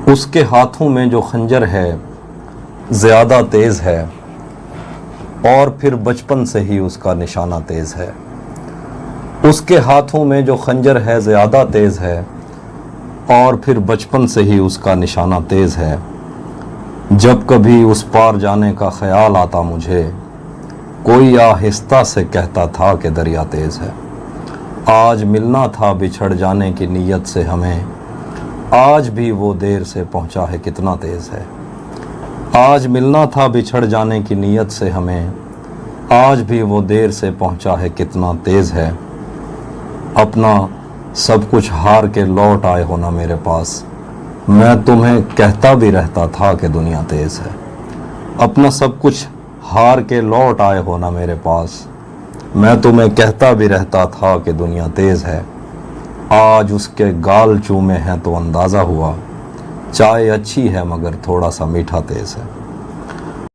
اس کے ہاتھوں میں جو خنجر ہے زیادہ تیز ہے، اور پھر بچپن سے ہی اس کا نشانہ تیز ہے۔ اس کے ہاتھوں میں جو خنجر ہے زیادہ تیز ہے، اور پھر بچپن سے ہی اس کا نشانہ تیز ہے۔ جب کبھی اس پار جانے کا خیال آتا مجھے، کوئی آہستہ سے کہتا تھا کہ دریا تیز ہے۔ آج ملنا تھا بچھڑ جانے کی نیت سے ہمیں، آج بھی وہ دیر سے پہنچا ہے کتنا تیز ہے۔ آج ملنا تھا بچھڑ جانے کی نیت سے ہمیں، آج بھی وہ دیر سے پہنچا ہے کتنا تیز ہے۔ اپنا سب کچھ ہار کے لوٹ آئے ہونا میرے پاس، میں تمہیں کہتا بھی رہتا تھا کہ دنیا تیز ہے۔ اپنا سب کچھ ہار کے لوٹ آئے ہونا میرے پاس، میں تمہیں کہتا بھی رہتا تھا کہ دنیا تیز ہے۔ آج اس کے گال چومے ہیں تو اندازہ ہوا، چائے اچھی ہے مگر تھوڑا سا میٹھا تیز ہے۔